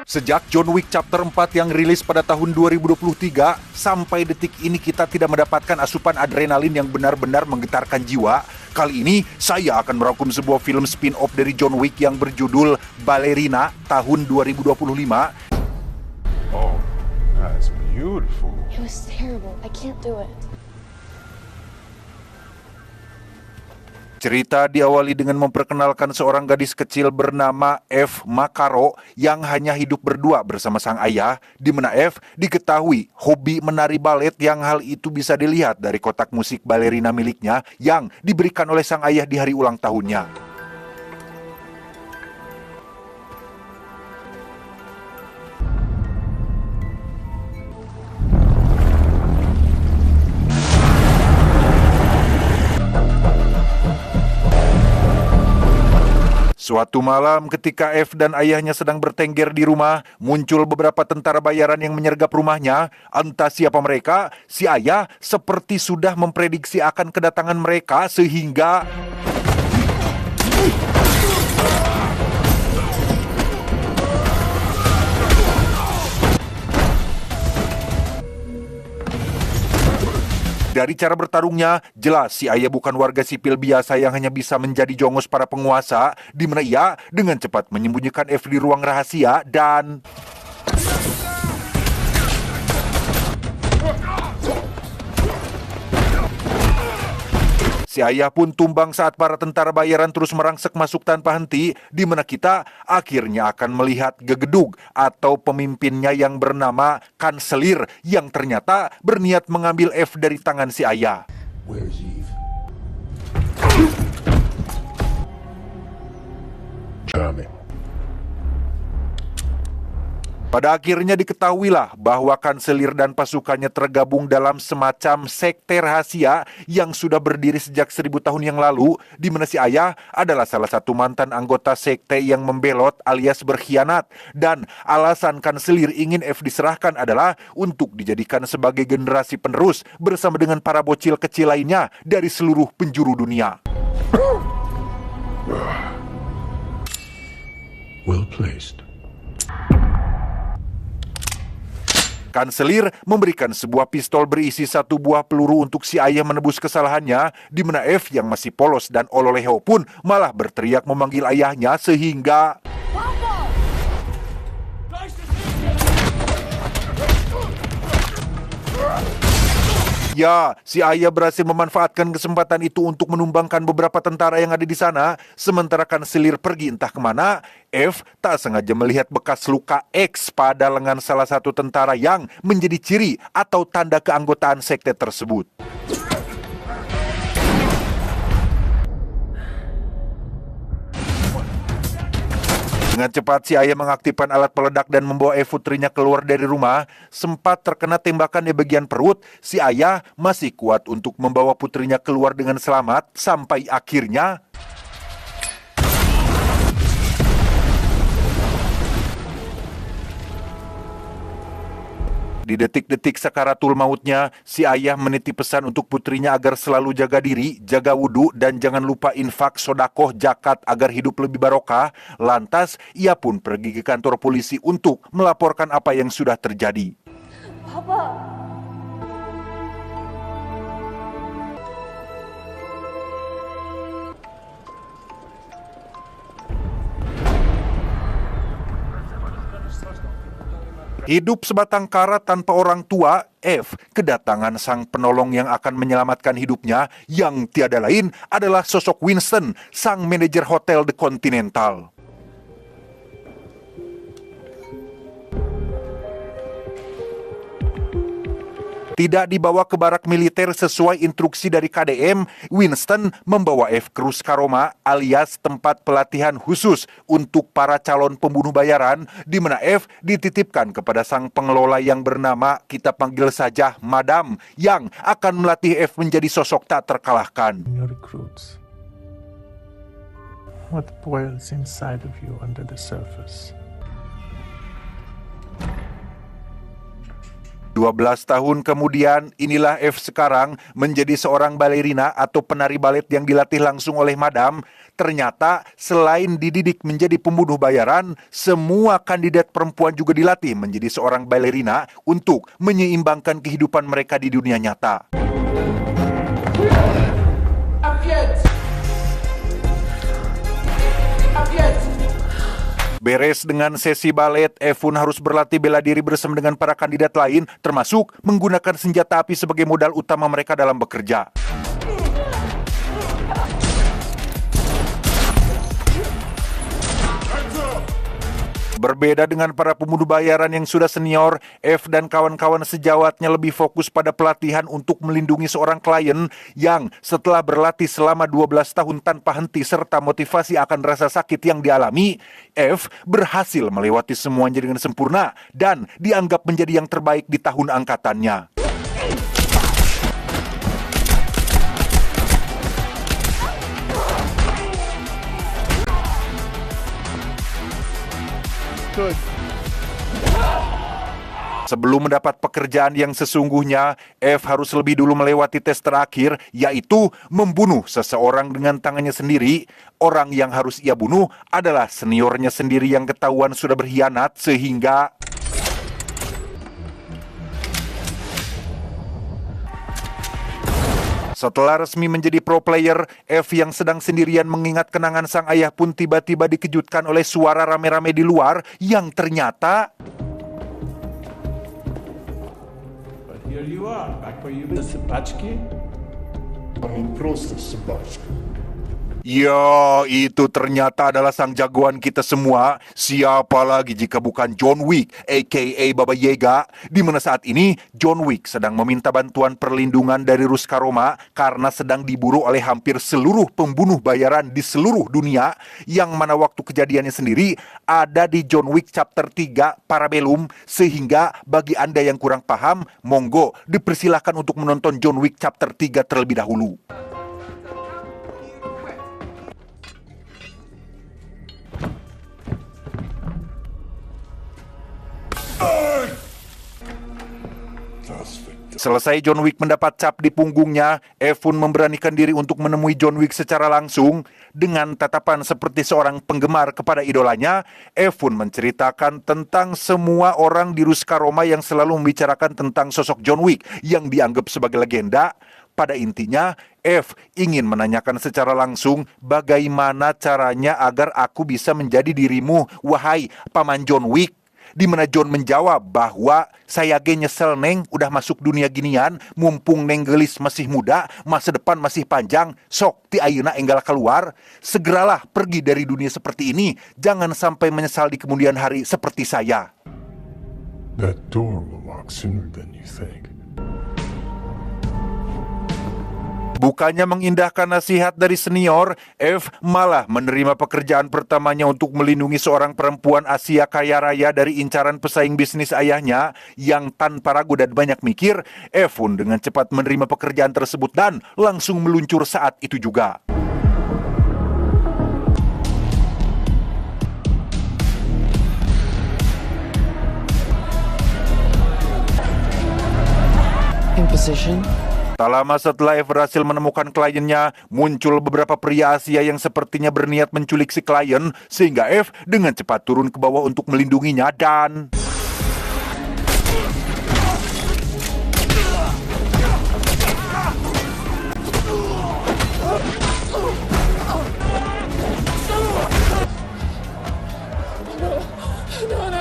Sejak John Wick Chapter 4 yang rilis pada tahun 2023, sampai detik ini kita tidak mendapatkan asupan adrenalin yang benar-benar menggetarkan jiwa. Kali ini, saya akan merangkum sebuah film spin-off dari John Wick yang berjudul Ballerina tahun 2025. Oh, that's beautiful. It was terrible. I can't do it. Cerita diawali dengan memperkenalkan seorang gadis kecil bernama F. Makaro yang hanya hidup berdua bersama sang ayah, di mana F diketahui hobi menari balet yang hal itu bisa dilihat dari kotak musik balerina miliknya yang diberikan oleh sang ayah di hari ulang tahunnya. Suatu malam ketika F dan ayahnya sedang bertengger di rumah, muncul beberapa tentara bayaran yang menyergap rumahnya. Entah siapa mereka, si ayah seperti sudah memprediksi akan kedatangan mereka sehingga... Dari cara bertarungnya, jelas si ayah bukan warga sipil biasa yang hanya bisa menjadi jongos para penguasa, di mana ia dengan cepat menyembunyikan F di ruang rahasia dan... Si ayah pun tumbang saat para tentara bayaran terus merangsek masuk tanpa henti, di mana kita akhirnya akan melihat gegedug atau pemimpinnya yang bernama Kanselir yang ternyata berniat mengambil F dari tangan si ayah. Where's Eve? Charming. Pada akhirnya diketahuilah bahwa Kanselir dan pasukannya tergabung dalam semacam sekte rahasia yang sudah berdiri sejak 1000 tahun yang lalu, di mana si ayah adalah salah satu mantan anggota sekte yang membelot alias berkhianat. Dan alasan Kanselir ingin F diserahkan adalah untuk dijadikan sebagai generasi penerus bersama dengan para bocil kecil lainnya dari seluruh penjuru dunia. Well placed. Kanselir memberikan sebuah pistol berisi 1 buah peluru untuk si ayah menebus kesalahannya, di mana F yang masih polos dan ololeho pun malah berteriak memanggil ayahnya sehingga... Ya, si ayah berhasil memanfaatkan kesempatan itu untuk menumbangkan beberapa tentara yang ada di sana. Sementara Kanselir pergi entah kemana, F tak sengaja melihat bekas luka X pada lengan salah satu tentara yang menjadi ciri atau tanda keanggotaan sekte tersebut. Dengan cepat si ayah mengaktifkan alat peledak dan membawa F putrinya keluar dari rumah. Sempat terkena tembakan di bagian perut, si ayah masih kuat untuk membawa putrinya keluar dengan selamat sampai akhirnya... Di detik-detik sakaratul mautnya, si ayah menitip pesan untuk putrinya agar selalu jaga diri, jaga wudhu, dan jangan lupa infak, sodakoh, zakat agar hidup lebih barokah. Lantas, ia pun pergi ke kantor polisi untuk melaporkan apa yang sudah terjadi. Papa. Hidup sebatang kara tanpa orang tua, F kedatangan sang penolong yang akan menyelamatkan hidupnya, yang tiada lain adalah sosok Winston, sang manajer hotel The Continental. Tidak dibawa ke barak militer sesuai instruksi dari KDM, Winston membawa F ke Ruskaroma alias tempat pelatihan khusus untuk para calon pembunuh bayaran, di mana F dititipkan kepada sang pengelola yang bernama, kita panggil saja Madam, yang akan melatih F menjadi sosok tak terkalahkan. Your recruits. What boils inside of you under the surface? 12 tahun kemudian, inilah F sekarang menjadi seorang balerina atau penari balet yang dilatih langsung oleh Madam. Ternyata selain dididik menjadi pembunuh bayaran, semua kandidat perempuan juga dilatih menjadi seorang balerina untuk menyeimbangkan kehidupan mereka di dunia nyata. Beres dengan sesi balet, Efun harus berlatih bela diri bersama dengan para kandidat lain, termasuk menggunakan senjata api sebagai modal utama mereka dalam bekerja. Berbeda dengan para pembunuh bayaran yang sudah senior, F dan kawan-kawan sejawatnya lebih fokus pada pelatihan untuk melindungi seorang klien yang setelah berlatih selama 12 tahun tanpa henti serta motivasi akan rasa sakit yang dialami, F berhasil melewati semuanya dengan sempurna dan dianggap menjadi yang terbaik di tahun angkatannya. Sebelum mendapat pekerjaan yang sesungguhnya, F harus lebih dulu melewati tes terakhir, yaitu membunuh seseorang dengan tangannya sendiri. Orang yang harus ia bunuh adalah seniornya sendiri yang ketahuan sudah berkhianat, sehingga setelah resmi menjadi pro player, F yang sedang sendirian mengingat kenangan sang ayah pun tiba-tiba dikejutkan oleh suara rame-rame di luar yang ternyata But here you are, back where you've been, Sabachki. Просто собачка. ya, itu ternyata adalah sang jagoan kita semua. Siapa lagi jika bukan John Wick, a.k.a. Baba Yaga, di mana saat ini John Wick sedang meminta bantuan perlindungan dari Ruska Roma karena sedang diburu oleh hampir seluruh pembunuh bayaran di seluruh dunia, yang mana waktu kejadiannya sendiri ada di John Wick chapter 3 Parabellum. Sehingga bagi Anda yang kurang paham, monggo dipersilahkan untuk menonton John Wick chapter 3 terlebih dahulu. Selesai John Wick mendapat cap di punggungnya, Efun memberanikan diri untuk menemui John Wick secara langsung. Dengan tatapan seperti seorang penggemar kepada idolanya, Efun menceritakan tentang semua orang di Ruska Roma yang selalu membicarakan tentang sosok John Wick yang dianggap sebagai legenda. Pada intinya, F ingin menanyakan secara langsung bagaimana caranya agar aku bisa menjadi dirimu, wahai Paman John Wick. Di mana John menjawab bahwa saya ge nyesel neng udah masuk dunia ginian, mumpung neng gelis masih muda, masa depan masih panjang, sok ti ayeuna enggal keluar. Segeralah pergi dari dunia seperti ini, jangan sampai menyesal di kemudian hari seperti saya. That door will lock sooner than you think. Bukannya mengindahkan nasihat dari senior, F malah menerima pekerjaan pertamanya untuk melindungi seorang perempuan Asia kaya raya dari incaran pesaing bisnis ayahnya. Yang tanpa ragu dan banyak mikir, F pun dengan cepat menerima pekerjaan tersebut dan langsung meluncur saat itu juga. In position. Tak lama setelah F berhasil menemukan kliennya, muncul beberapa pria Asia yang sepertinya berniat menculik si klien, sehingga F dengan cepat turun ke bawah untuk melindunginya dan...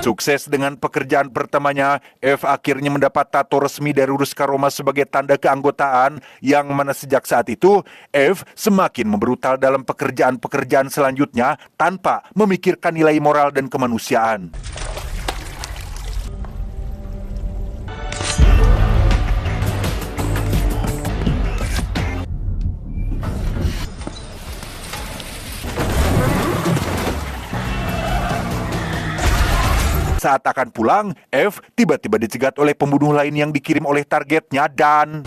Sukses dengan pekerjaan pertamanya, F akhirnya mendapat tato resmi dari Ruska Roma sebagai tanda keanggotaan, yang mana sejak saat itu, F semakin membrutal dalam pekerjaan-pekerjaan selanjutnya tanpa memikirkan nilai moral dan kemanusiaan. Saat akan pulang, F tiba-tiba dicegat oleh pembunuh lain yang dikirim oleh targetnya dan...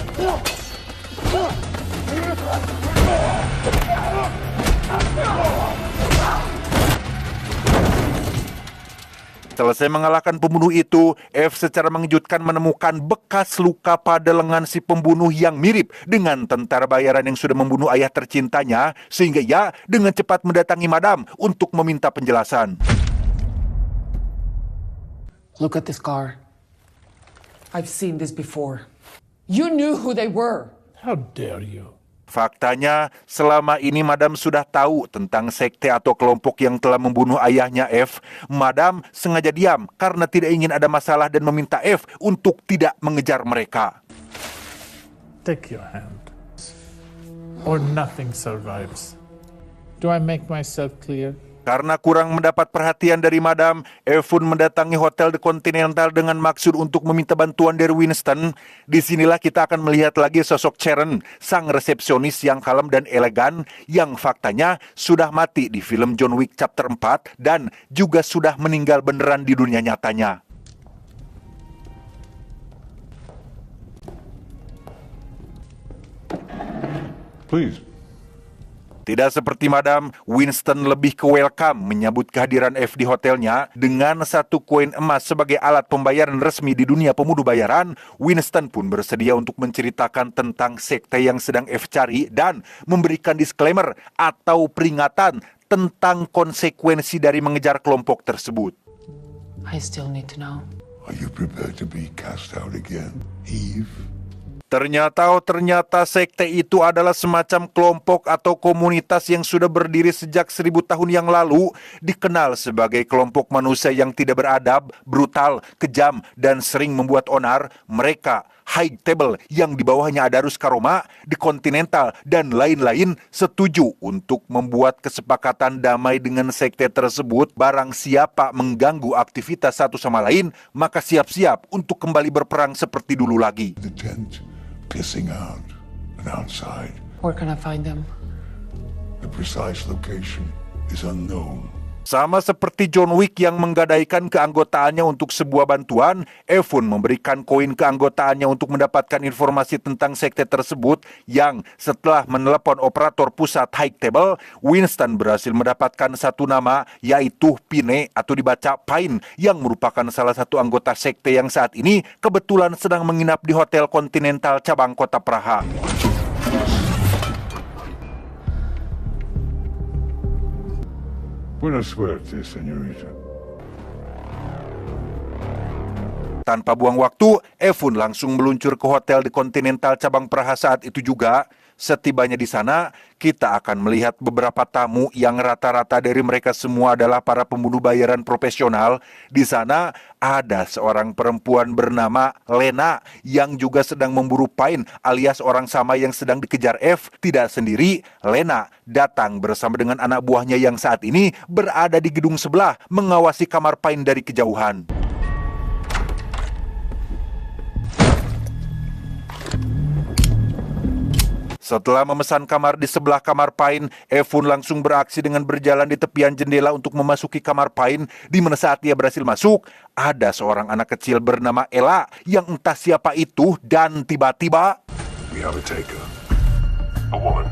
Selesai mengalahkan pembunuh itu, F secara mengejutkan menemukan bekas luka pada lengan si pembunuh yang mirip dengan tentara bayaran yang sudah membunuh ayah tercintanya, sehingga ia dengan cepat mendatangi Madam untuk meminta penjelasan. Look at this car. I've seen this before. You knew who they were. How dare you? Faktanya, selama ini Madam sudah tahu tentang sekte atau kelompok yang telah membunuh ayahnya F. Madam sengaja diam karena tidak ingin ada masalah dan meminta F untuk tidak mengejar mereka. Take your hand, or nothing survives. Do I make myself clear? Karena kurang mendapat perhatian dari Madam, F pun mendatangi Hotel The Continental dengan maksud untuk meminta bantuan dari Winston. Disinilah kita akan melihat lagi sosok Sharon, sang resepsionis yang kalem dan elegan, yang faktanya sudah mati di film John Wick Chapter 4 dan juga sudah meninggal beneran di dunia nyatanya. Please. Tidak seperti Madam, Winston lebih ke welcome menyambut kehadiran F di hotelnya dengan satu koin emas sebagai alat pembayaran resmi di dunia pembunuh bayaran. Winston pun bersedia untuk menceritakan tentang sekte yang sedang F cari dan memberikan disclaimer atau peringatan tentang konsekuensi dari mengejar kelompok tersebut. I still need to know. Are you prepared to be cast out again, Eve? Ternyata sekte itu adalah semacam kelompok atau komunitas yang sudah berdiri sejak 1000 tahun yang lalu, dikenal sebagai kelompok manusia yang tidak beradab, brutal, kejam, dan sering membuat onar. Mereka, High Table yang di bawahnya ada Rus Karoma, The Continental, dan lain-lain setuju untuk membuat kesepakatan damai dengan sekte tersebut. Barang siapa mengganggu aktivitas satu sama lain, maka siap-siap untuk kembali berperang seperti dulu lagi. The tent, pissing out, and outside. Where can I find them? The precise location is unknown. Sama seperti John Wick yang menggadaikan keanggotaannya untuk sebuah bantuan, Evon memberikan koin keanggotaannya untuk mendapatkan informasi tentang sekte tersebut yang setelah menelepon operator pusat High Table, Winston berhasil mendapatkan satu nama, yaitu Pine atau dibaca Pine, yang merupakan salah satu anggota sekte yang saat ini kebetulan sedang menginap di Hotel Continental cabang kota Praha. Buena suerte, señorita. Tanpa buang waktu, Evon langsung meluncur ke Hotel di Continental cabang Praha saat itu juga. Setibanya di sana, kita akan melihat beberapa tamu yang rata-rata dari mereka semua adalah para pembunuh bayaran profesional. Di sana ada seorang perempuan bernama Lena yang juga sedang memburu Pine alias orang sama yang sedang dikejar F. Tidak sendiri, Lena datang bersama dengan anak buahnya yang saat ini berada di gedung sebelah mengawasi kamar Pine dari kejauhan. Setelah memesan kamar di sebelah kamar Pine, Evon langsung beraksi dengan berjalan di tepian jendela untuk memasuki kamar Pine, di mana saat dia berhasil masuk, ada seorang anak kecil bernama Ella yang entah siapa itu dan tiba-tiba... We have a taker. A woman.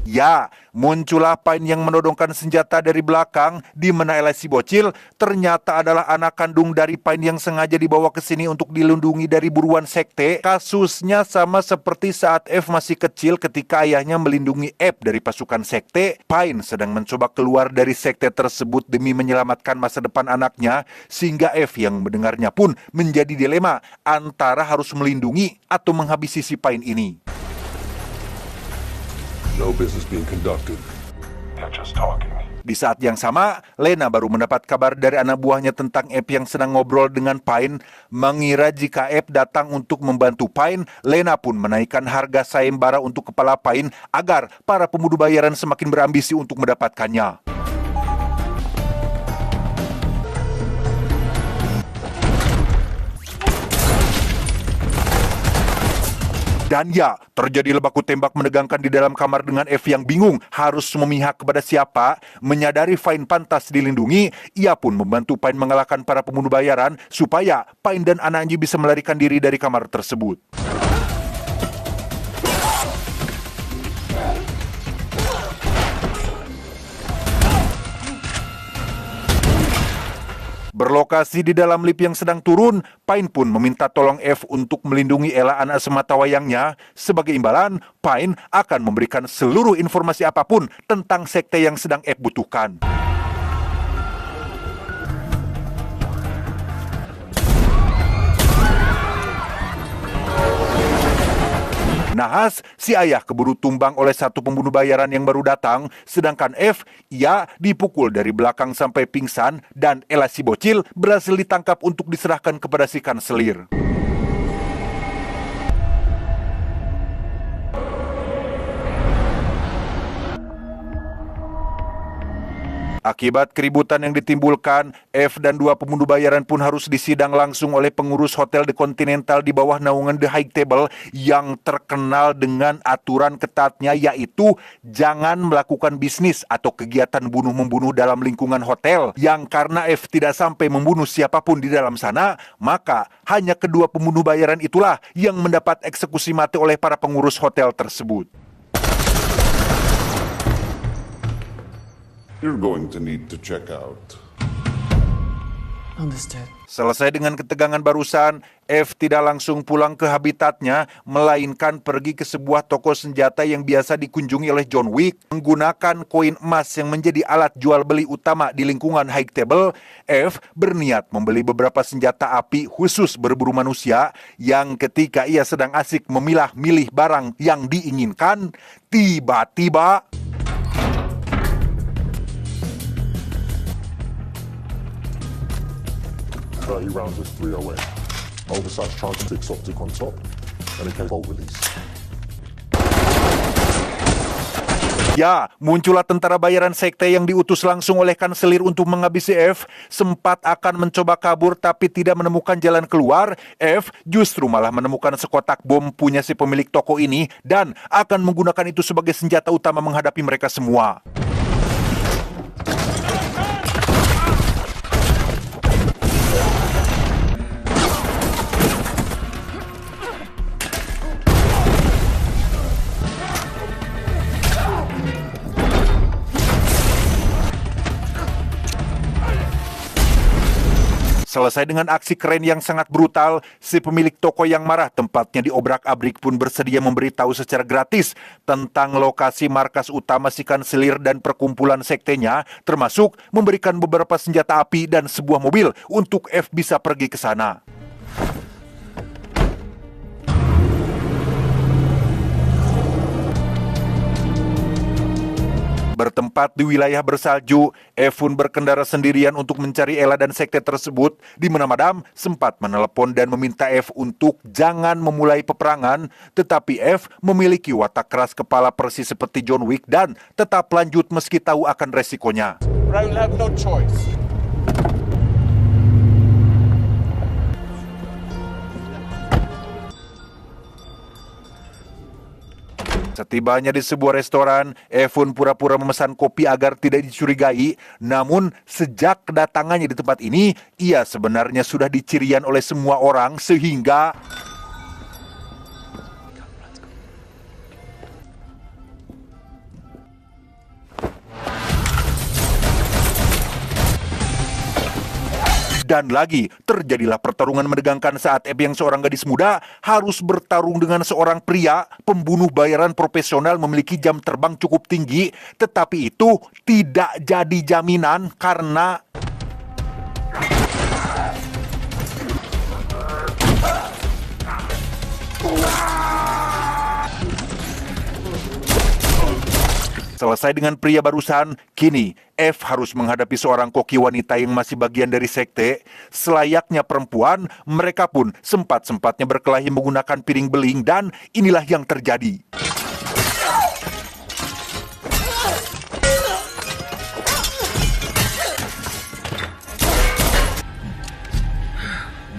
Ya, muncullah Pine yang menodongkan senjata dari belakang, di mana Ella si bocil ternyata adalah anak kandung dari Pine yang sengaja dibawa ke sini untuk dilindungi dari buruan sekte. Kasusnya sama seperti saat F masih kecil ketika ayahnya melindungi F dari pasukan sekte. Pine sedang mencoba keluar dari sekte tersebut demi menyelamatkan masa depan anaknya, sehingga F yang mendengarnya pun menjadi dilema antara harus melindungi atau menghabisi si Pine ini. No business being conducted. They're just talking. Di saat yang sama, Lena baru mendapat kabar dari anak buahnya tentang Ep yang sedang ngobrol dengan Pine. Mengira jika Ep datang untuk membantu Pine, Lena pun menaikkan harga sayembara untuk kepala Pine agar para pembunuh bayaran semakin berambisi untuk mendapatkannya. Dan ya, terjadi baku tembak menegangkan di dalam kamar dengan F yang bingung harus memihak kepada siapa. Menyadari Pine pantas dilindungi, ia pun membantu Pine mengalahkan para pembunuh bayaran supaya Pine dan anaknya bisa melarikan diri dari kamar tersebut. Berlokasi di dalam lift yang sedang turun, Pine pun meminta tolong F untuk melindungi Ella anak sematawayangnya. Sebagai imbalan, Pine akan memberikan seluruh informasi apapun tentang sekte yang sedang F butuhkan. Nahas, si ayah keburu tumbang oleh satu pembunuh bayaran yang baru datang, sedangkan F, ia dipukul dari belakang sampai pingsan, dan Ella si bocil berhasil ditangkap untuk diserahkan kepada si kanselir. Akibat keributan yang ditimbulkan, F dan dua pembunuh bayaran pun harus disidang langsung oleh pengurus Hotel The Continental di bawah naungan The High Table yang terkenal dengan aturan ketatnya, yaitu jangan melakukan bisnis atau kegiatan bunuh-membunuh dalam lingkungan hotel. Yang karena F tidak sampai membunuh siapapun di dalam sana, maka hanya kedua pembunuh bayaran itulah yang mendapat eksekusi mati oleh para pengurus hotel tersebut. You're going to need to check out. Understood. Selesai dengan ketegangan barusan, F tidak langsung pulang ke habitatnya, melainkan pergi ke sebuah toko senjata yang biasa dikunjungi oleh John Wick. Menggunakan koin emas yang menjadi alat jual beli utama di lingkungan High Table, F berniat membeli beberapa senjata api khusus berburu manusia yang ketika ia sedang asik memilah-milih barang yang diinginkan, tiba-tiba Rounds with 308. Oversized charge fix optic on top, and a cable release. Ya, muncullah tentara bayaran sekte yang diutus langsung oleh kanselir untuk menghabisi F. Sempat akan mencoba kabur tapi tidak menemukan jalan keluar. F justru malah menemukan sekotak bom punya si pemilik toko ini dan akan menggunakan itu sebagai senjata utama menghadapi mereka semua. Selesai dengan aksi keren yang sangat brutal, si pemilik toko yang marah tempatnya diobrak-abrik pun bersedia memberitahu secara gratis tentang lokasi markas utama si kanselir dan perkumpulan sektenya, termasuk memberikan beberapa senjata api dan sebuah mobil untuk F bisa pergi ke sana. Bertempat di wilayah bersalju, F pun berkendara sendirian untuk mencari Ella dan sekte tersebut, di mana Madam sempat menelepon dan meminta F untuk jangan memulai peperangan, tetapi F memiliki watak keras kepala persis seperti John Wick dan tetap lanjut meski tahu akan resikonya. I will have no choice. Setibanya di sebuah restoran, F pun pura-pura memesan kopi agar tidak dicurigai. Namun, sejak kedatangannya di tempat ini, ia sebenarnya sudah dicirian oleh semua orang sehingga dan lagi, terjadilah pertarungan menegangkan saat F yang seorang gadis muda harus bertarung dengan seorang pria pembunuh bayaran profesional memiliki jam terbang cukup tinggi, tetapi itu tidak jadi jaminan karena selesai dengan pria barusan, kini F harus menghadapi seorang koki wanita yang masih bagian dari sekte. Selayaknya perempuan, mereka pun sempat-sempatnya berkelahi menggunakan piring beling dan inilah yang terjadi.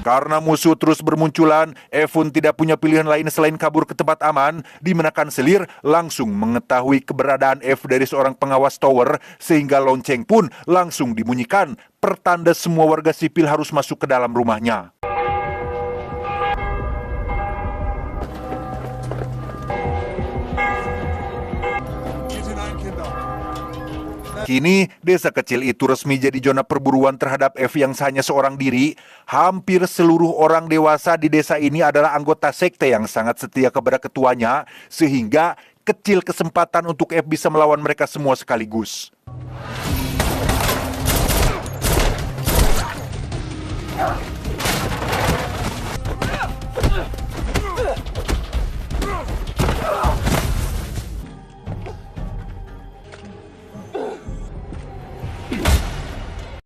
Karena musuh terus bermunculan, F pun tidak punya pilihan lain selain kabur ke tempat aman, di mana kanselir langsung mengetahui keberadaan F dari seorang pengawas tower, sehingga lonceng pun langsung dibunyikan, pertanda semua warga sipil harus masuk ke dalam rumahnya. Kini, desa kecil itu resmi jadi zona perburuan terhadap F yang hanya seorang diri. Hampir seluruh orang dewasa di desa ini adalah anggota sekte yang sangat setia kepada ketuanya, sehingga kecil kesempatan untuk F bisa melawan mereka semua sekaligus.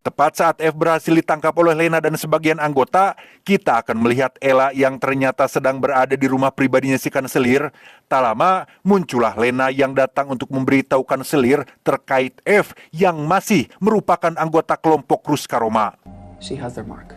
Tepat saat F berhasil ditangkap oleh Lena dan sebagian anggota, kita akan melihat Ella yang ternyata sedang berada di rumah pribadinya si kanselir. Tak lama, muncullah Lena yang datang untuk memberitahu kanselir terkait F yang masih merupakan anggota kelompok Ruskaroma. She has their mark.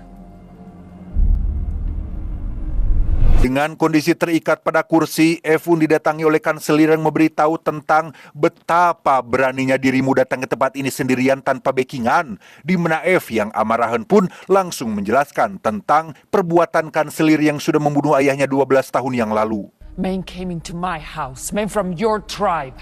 Dengan kondisi terikat pada kursi, F pun didatangi oleh kanselir yang memberitahu tentang betapa beraninya dirimu datang ke tempat ini sendirian tanpa backingan, di mana F yang amarahan pun langsung menjelaskan tentang perbuatan kanselir yang sudah membunuh ayahnya 12 tahun yang lalu. Men came into my house, men from your tribe,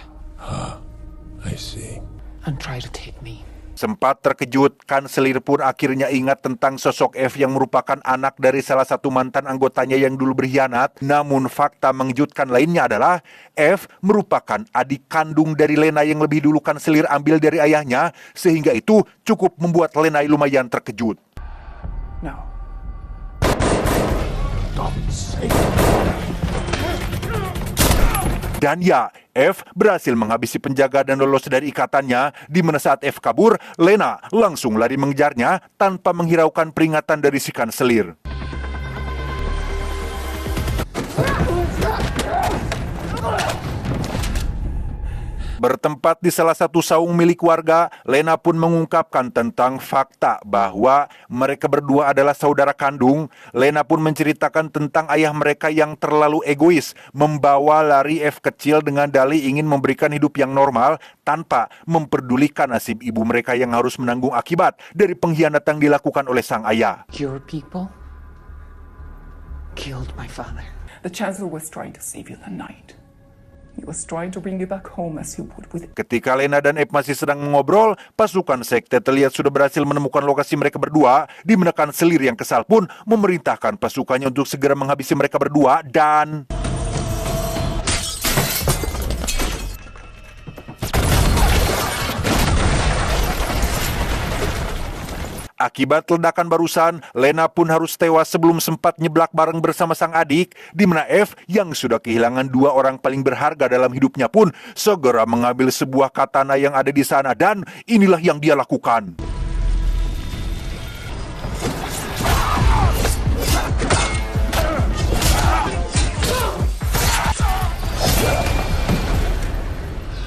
I see. and tried to take me. Sempat terkejut, kanselir pun akhirnya ingat tentang sosok F yang merupakan anak dari salah satu mantan anggotanya yang dulu berkhianat. Namun fakta mengejutkan lainnya adalah F merupakan adik kandung dari Lena yang lebih dulu kanselir ambil dari ayahnya, sehingga itu cukup membuat Lena lumayan terkejut. No. Don't say Dan ya, F berhasil menghabisi penjaga dan lolos dari ikatannya, di mana saat F kabur, Lena langsung lari mengejarnya tanpa menghiraukan peringatan dari si kanselir. Bertempat di salah satu saung milik warga, Lena pun mengungkapkan tentang fakta bahwa mereka berdua adalah saudara kandung. Lena pun menceritakan tentang ayah mereka yang terlalu egois, membawa lari F kecil dengan dalih ingin memberikan hidup yang normal tanpa memperdulikan nasib ibu mereka yang harus menanggung akibat dari pengkhianatan yang dilakukan oleh sang ayah. Your people killed my father. The Chancellor was trying to save you that night. He was trying to bring you back home as he would with Ketika Lena dan F masih sedang mengobrol, pasukan sekte terlihat sudah berhasil menemukan lokasi mereka berdua, di mana kanselir yang kesal pun memerintahkan pasukannya untuk segera menghabisi mereka berdua dan... Akibat ledakan barusan, Lena pun harus tewas sebelum sempat nyeblak bareng bersama sang adik, di mana F yang sudah kehilangan 2 orang paling berharga dalam hidupnya pun segera mengambil sebuah katana yang ada di sana dan inilah yang dia lakukan.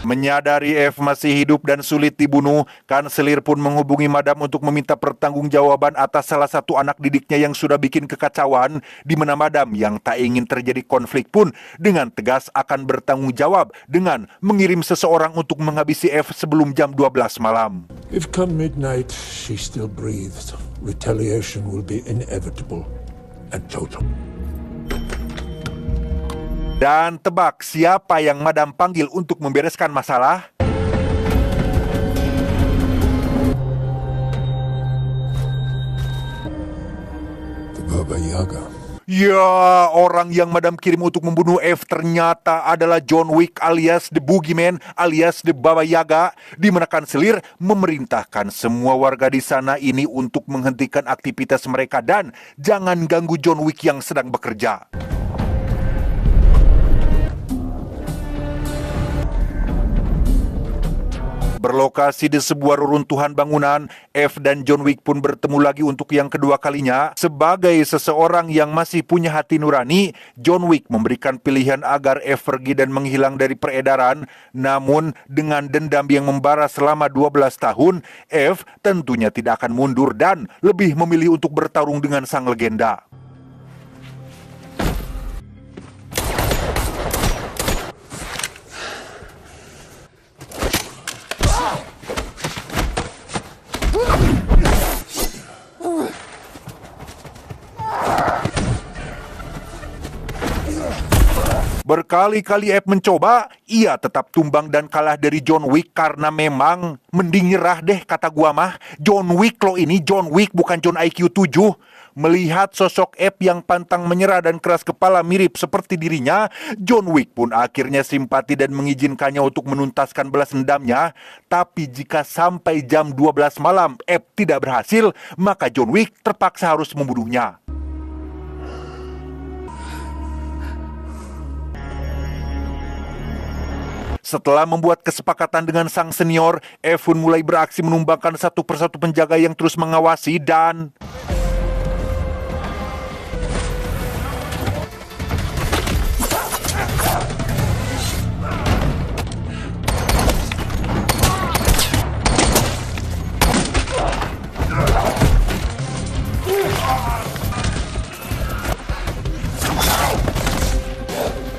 Menyadari F masih hidup dan sulit dibunuh, kanselir pun menghubungi Madam untuk meminta pertanggungjawaban atas salah satu anak didiknya yang sudah bikin kekacauan, di mana Madam yang tak ingin terjadi konflik pun dengan tegas akan bertanggung jawab dengan mengirim seseorang untuk menghabisi F sebelum jam 12 malam. If come midnight she still breathes, retaliation will be inevitable and total. Dan tebak siapa yang Madam panggil untuk membereskan masalah? The Baba Yaga. Ya, orang yang Madam kirim untuk membunuh F ternyata adalah John Wick alias The Boogeyman alias The Baba Yaga, di mana kanselir memerintahkan semua warga di sana ini untuk menghentikan aktivitas mereka dan jangan ganggu John Wick yang sedang bekerja. Berlokasi di sebuah reruntuhan bangunan, F dan John Wick pun bertemu lagi untuk yang kedua kalinya. Sebagai seseorang yang masih punya hati nurani, John Wick memberikan pilihan agar F pergi dan menghilang dari peredaran. Namun dengan dendam yang membara selama 12 tahun, F tentunya tidak akan mundur dan lebih memilih untuk bertarung dengan sang legenda. Berkali-kali F mencoba, ia tetap tumbang dan kalah dari John Wick karena memang mending nyerah deh kata gua mah. John Wick lo ini, John Wick bukan John IQ 7. Melihat sosok F yang pantang menyerah dan keras kepala mirip seperti dirinya, John Wick pun akhirnya simpati dan mengizinkannya untuk menuntaskan balas dendamnya. Tapi jika sampai jam 12 malam F tidak berhasil, maka John Wick terpaksa harus membunuhnya. Setelah membuat kesepakatan dengan sang senior, F pun mulai beraksi menumbangkan satu persatu penjaga yang terus mengawasi dan...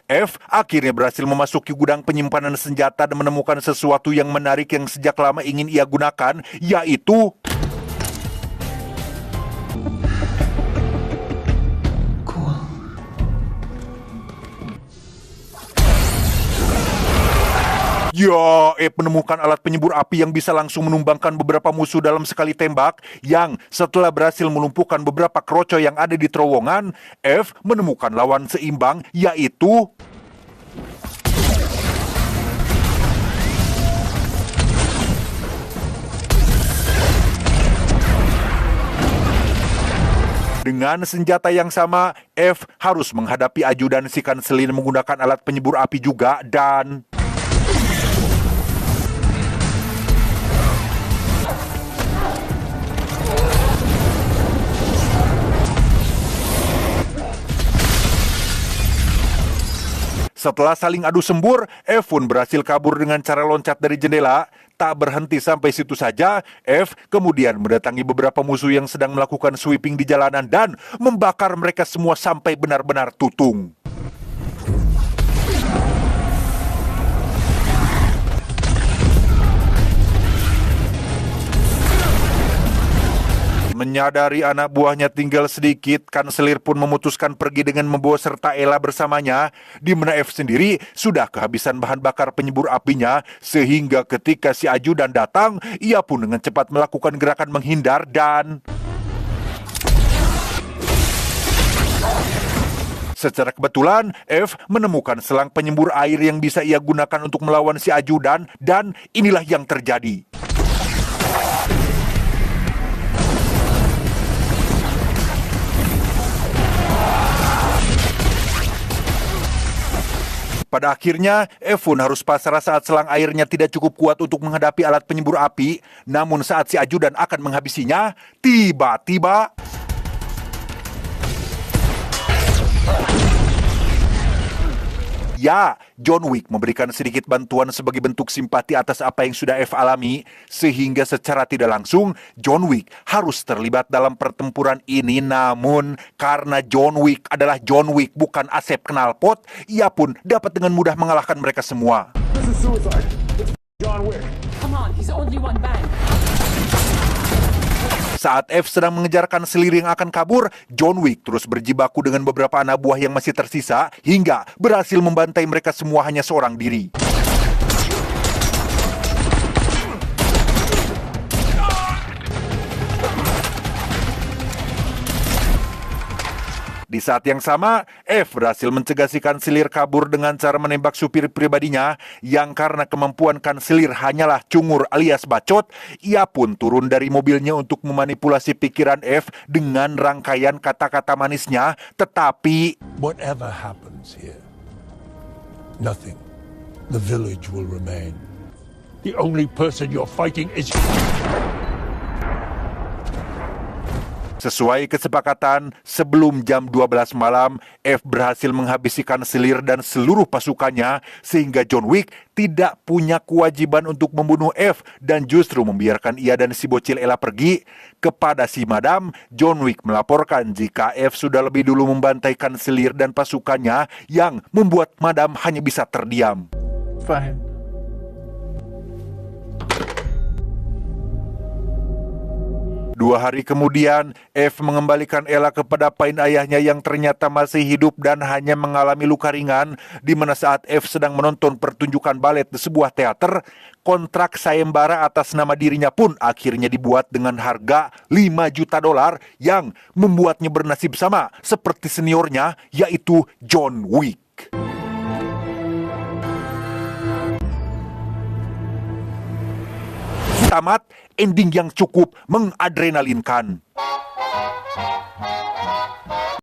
F akhirnya berhasil memasuki gudang penyimpanan senjata dan menemukan sesuatu yang menarik yang sejak lama ingin ia gunakan, yaitu ya, F menemukan alat penyembur api yang bisa langsung menumbangkan beberapa musuh dalam sekali tembak, yang setelah berhasil melumpuhkan beberapa kroco yang ada di terowongan, F menemukan lawan seimbang, yaitu... Dengan senjata yang sama, F harus menghadapi ajudan si kanselir menggunakan alat penyembur api juga dan... Setelah saling adu sembur, F pun berhasil kabur dengan cara loncat dari jendela. Tak berhenti sampai situ saja, F kemudian mendatangi beberapa musuh yang sedang melakukan sweeping di jalanan dan membakar mereka semua sampai benar-benar tutung. Menyadari anak buahnya tinggal sedikit, kanselir pun memutuskan pergi dengan membawa serta Ella bersamanya, di mana F sendiri sudah kehabisan bahan bakar penyembur apinya, sehingga ketika si ajudan datang, ia pun dengan cepat melakukan gerakan menghindar dan... Secara kebetulan, F menemukan selang penyembur air yang bisa ia gunakan untuk melawan si ajudan, dan inilah yang terjadi. Pada akhirnya, F pun harus pasrah saat selang airnya tidak cukup kuat untuk menghadapi alat penyembur api. Namun saat si ajudan akan menghabisinya, tiba-tiba... Ya, John Wick memberikan sedikit bantuan sebagai bentuk simpati atas apa yang sudah F alami, sehingga secara tidak langsung, John Wick harus terlibat dalam pertempuran ini. Namun, karena John Wick adalah John Wick, bukan Asep knalpot, ia pun dapat dengan mudah mengalahkan mereka semua. This is suicide. It's John Wick. Come on, he's only one man. Saat F sedang mengejar kanselir yang akan kabur, John Wick terus berjibaku dengan beberapa anak buah yang masih tersisa, hingga berhasil membantai mereka semua hanya seorang diri. Di saat yang sama, F berhasil mencegah si kanselir kabur dengan cara menembak supir pribadinya, yang karena kemampuan kanselir hanyalah cungur alias bacot, ia pun turun dari mobilnya untuk memanipulasi pikiran F dengan rangkaian kata-kata manisnya, tetapi... Whatever happens here, nothing. The village will remain. The only person you're fighting is... Sesuai kesepakatan, sebelum jam 12 malam, F berhasil menghabisi kanselir dan seluruh pasukannya, sehingga John Wick tidak punya kewajiban untuk membunuh F dan justru membiarkan ia dan si bocil Ella pergi. Kepada si Madam, John Wick melaporkan jika F sudah lebih dulu membantai kanselir dan pasukannya, yang membuat Madam hanya bisa terdiam. Fine. 2 hari kemudian, F mengembalikan Ella kepada pain ayahnya yang ternyata masih hidup dan hanya mengalami luka ringan, di mana saat F sedang menonton pertunjukan balet di sebuah teater, kontrak sayembara atas nama dirinya pun akhirnya dibuat dengan harga $5 juta yang membuatnya bernasib sama seperti seniornya, yaitu John Wick. Tamat, ending yang cukup mengadrenalinkan.